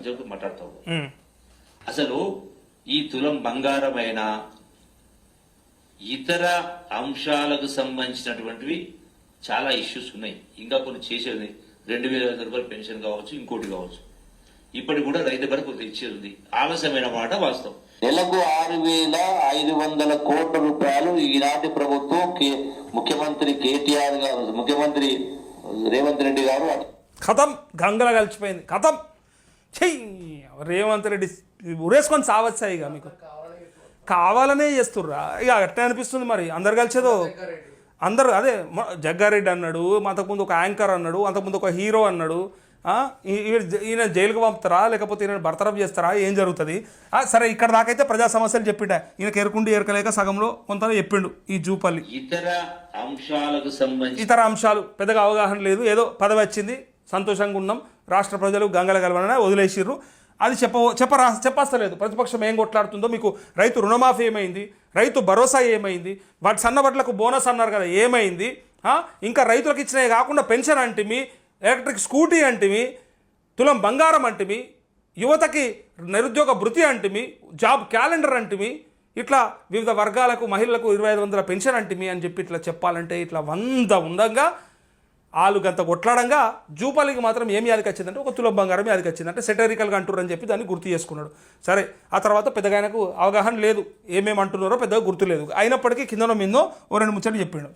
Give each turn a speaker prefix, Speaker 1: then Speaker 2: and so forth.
Speaker 1: చెప్పి మాట్లాడతావు. అసలు ఈ తులం బంగారమైన ఇతర అంశాలకు సంబంధించినటువంటివి చాలా ఇష్యూస్ ఉన్నాయి. ఇంకా కొన్ని చేసేది 2,500 రూపాయలు పెన్షన్ కావచ్చు, ఇంకోటి కావచ్చు. ఇప్పటికి కూడా రైతు వరకు ఇచ్చేది ఉంది. ఆలస్యమైన మాట వాస్తవం.
Speaker 2: నెలకు 6,500 కోట్ల రూపాయలు ఈనాటి ప్రభుత్వం ముఖ్యమంత్రి కేటీఆర్ గారు, ముఖ్యమంత్రి రేవంత్ రెడ్డి గారు
Speaker 3: కథం గంగల కలిసిపోయింది. కథం చెయ్యి రేవంత్ రెడ్డి ఉరేసుకొని సావచ్చా? ఇక మీకు కావాలనే చేస్తుర్రా? ఇక అట్లా అనిపిస్తుంది. మరి అందరు కలిసేదో అందరు అదే జగ్గారెడ్డి అన్నాడు, అంతకుముందు ఒక యాంకర్ అన్నాడు, అంతకుముందు ఒక హీరో అన్నాడు. ఈయన జైలుకు పంపుతారా లేకపోతే ఈయన బర్తరఫ్ చేస్తారా, ఏం జరుగుతుంది? సరే ఇక్కడ దాకైతే ప్రజా సమస్యలు చెప్పిట. ఈయనకి ఎరుకుండి ఎరకలేక సగంలో కొంత చెప్పిండు. ఈ జూపల్లి ఇతర అంశాలు పెద్దగా అవగాహన లేదు. ఏదో పదవి వచ్చింది, సంతోషంగా ఉన్నాం, రాష్ట్ర ప్రజలు గంగల గలవన వదిలేసిర్రు. అది చెప్పస్తలేదు. ప్రతిపక్షం ఏం కొట్లాడుతుందో, మీకు రైతు రుణమాఫీ ఏమైంది, రైతు భరోసా ఏమైంది, వాటి సన్నబట్లకు బోనస్ అన్నారు కదా ఏమైంది, ఇంకా రైతులకు ఇచ్చినవి కాకుండా పెన్షన్ అంటిమి, ఎలక్ట్రిక్ స్కూటీ అంటిమి, తులం బంగారం అంటిమి, యువతకి నిరుద్యోగ భృతి అంటిమి, జాబ్ క్యాలెండర్ అంటిమి, ఇట్లా వివిధ వర్గాలకు మహిళలకు 2,500 పెన్షన్ అంటిమి అని చెప్పి ఇట్లా చెప్పాలంటే ఇట్లా 100 ఉండగా ఆలుగంత కొట్లాడంగా జూపల్లికి మాత్రం ఏం యాదికి వచ్చిందంటే ఒక తులం బంగారం యాదికి వచ్చిందంటే సెటరికల్గా అంటున్నారని చెప్పి దాన్ని గుర్తు చేసుకున్నాడు. సరే, ఆ తర్వాత పెద్దగా ఆయనకు అవగాహన లేదు, ఏమేమి అంటున్నారో పెద్దగా గుర్తు లేదు. అయినప్పటికీ కిందనో మిందో ఓ 2 ముచ్చట్లు చెప్పిండు.